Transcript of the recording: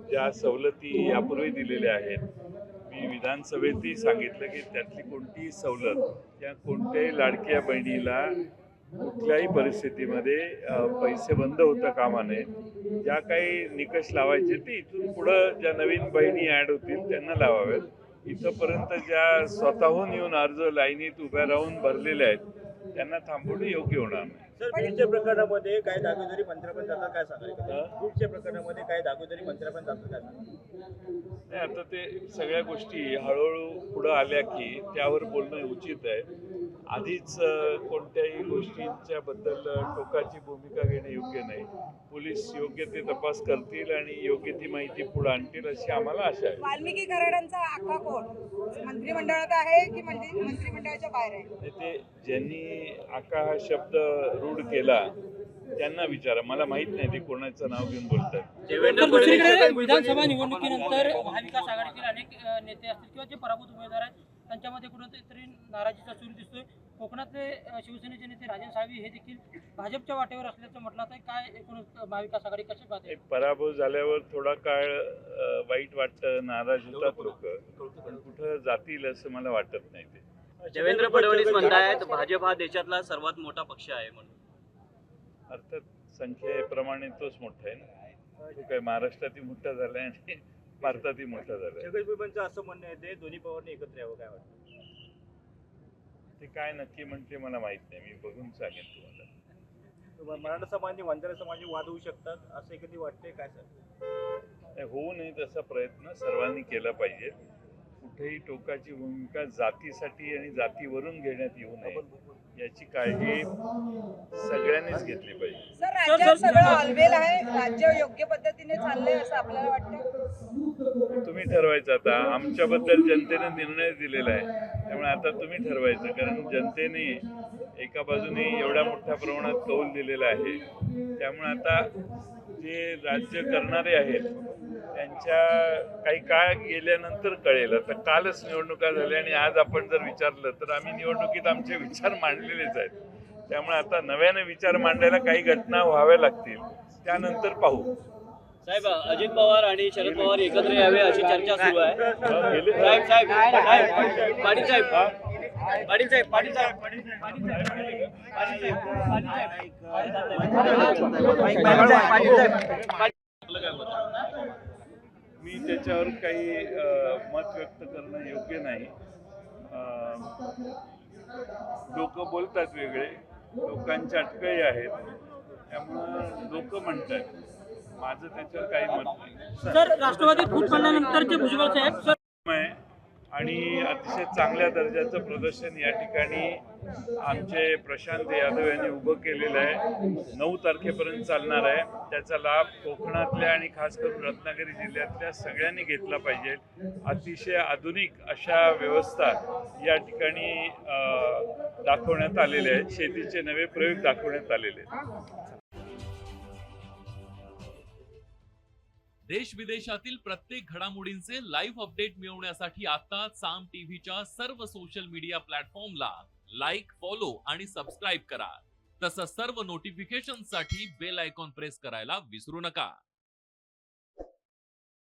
ज्या सवलती यापूर्वी दिलेल्या आहेत, मी विधानसभेतही सांगितलं की त्यातली कोणतीही सवलत या कोणत्याही लाडक्या बहिणीला कुठल्याही परिस्थितीमध्ये पैसे बंद होता कामा नये. ज्या काही निकष लावायचे ते इथून पुढं ज्या नवीन बहिणी ॲड होतील त्यांना लावाव्यात. इथंपर्यंत ज्या स्वतःहून येऊन अर्ज लाईनीत उभ्या राहून भरलेल्या आहेत त्यांना थांबवणं योग्य होणार नाही. सर, बीडच्या प्रकरणामध्ये काही दागोदरी मंत्र्यापर्यंत जातात, काय सांगाल? बीडच्या प्रकरणामध्ये काही दागोदरी मंत्र्यापर्यंत जातात, काय सांगाल? नाही, आता ते सगळ्या गोष्टी हळूहळू पुढं आल्या की त्यावर बोलणं उचित आहे. आधीच कोणत्याही गोष्टींच्या बद्दल टोकाची भूमिका घेणे योग्य नाही. पोलीस योग्य ते तपास करतील आणि योग्य ती माहिती पुढे आणतील अशी आम्हाला आशा आहे. वाल्मिकी कराडांचा आका कोण मंत्रिमंडळात आहे की मंत्रिमंडळाच्या बाहेर आहे? ते ज्यांनी आका हा शब्द रूढ केला त्यांना विचारा, मला माहित नाही ते कोणाचं नाव घेऊन बोलतात. विधानसभा निवडणुकीनंतर महाविकास आघाडीतील अनेक नेते असतील किंवा जे पराभूत उमेदवार आहेत त्यांच्यामध्ये कुठेतरी नाराजीचा सूर दिसतोय. कोकणातले शिवसेनेचे नेते राजन साळवी हे देखील भाजपच्या वाटेवर असल्याचं म्हटलं तर काय एकूण महाविकास आघाडी कशी पाहते? पराभव झाल्यावर थोडा काळ वाईट वाटतं, नाराज होतात लोक, पण कुठं जातील असं मला वाटत नाही. ते देवेंद्र फडणवीस म्हणतायत भाजप हा देशातला सर्वात मोठा पक्ष आहे म्हणून. अर्थात संख्येप्रमाणे तोच मोठा आहे ना. तो काय महाराष्ट्रातही मोठा झालाय आणि भारतातही मोठा झालाय. जगदीश बाबांचं असं म्हणणं आहे ते दोन्ही पवारने एकत्र यावं, काय वाटतं? ते काय नक्की म्हणते मला माहित नाही, मी बघून सांगेन तुम्हाला. मराठा समाज आणि वंजारा समाज वाद होऊ शकतात असं कधी वाटतंय, काय सर? होऊ नये तसा प्रयत्न सर्वांनी केला पाहिजे. कुठेही टोकाची भूमिका जातीसाठी आणि जातीवरून घेण्यात येऊ नये याची काळजी सगळ्यांनीच घेतली पाहिजे. सर, राज्यात सगळं ऑलवेल आहे, राज्य योग्य पद्धतीने चाललंय असं आपल्याला वाटतं? तुम्ही ठरवायचं. आता आमच्याबद्दल जनतेने निर्णय दिलेला आहे, त्यामुळे आता तुम्ही ठरवायचं. कारण जनतेने एका बाजूने एवढ्या मोठ्या प्रमाणात कौल दिलेला आहे, त्यामुळे आता जे राज्य करणारे आहेत त्यांच्या काही काळ गेल्यानंतर कळेल. आता कालच निवडणुका झाल्या आणि आज आपण जर विचारलं तर आम्ही निवडणुकीत आमचे विचार मांडलेलेच आहेत. त्यामुळे आता नव्याने विचार मांडायला काही घटना व्हाव्या लागतील, त्यानंतर पाहू. साहेब, अजित पवार आणि शरद पवार एकत्र यावे अशी चर्चा सुरू आहे. साहेब साहेब साहेब पाटील साहेब पाटील साहेब पाटील साहेब मी त्याच्यावर काही मत व्यक्त करणं योग्य नाही. लोक बोलतात वेगळे, लोकांच्या अटकळी आहेत, त्यामुळं लोक म्हणतात. माझं त्याच्यावर काही मत नाही. सर, राष्ट्रवादीत फूट पडल्यानंतरचे भुजबळ साहेब सर आणि अतिशय चांगल्या दर्जाचं प्रदर्शन या ठिकाणी आमचे प्रशांत यादव यांनी उभं केलेलं आहे. 9 तारखेपर्यंत चालणार आहे. त्याचा लाभ कोकणातल्या आणि खास करून रत्नागिरी जिल्ह्यातल्या सगळ्यांनी घेतला पाहिजे. अतिशय आधुनिक अशा व्यवस्था या ठिकाणी दाखवण्यात आलेल्या आहेत. शेतीचे नवे प्रयोग दाखवण्यात आलेले आहेत. देश विदेशातील प्रत्येक घडामोडींचे लाईव्ह अपडेट मिळवण्यासाठी आता साम टीव्हीच्या सर्व सोशल मीडिया प्लॅटफॉर्मला लाईक, फॉलो आणि सबस्क्राईब करा. तसंच सर्व नोटिफिकेशनसाठी बेल आयकॉन प्रेस करायला विसरू नका.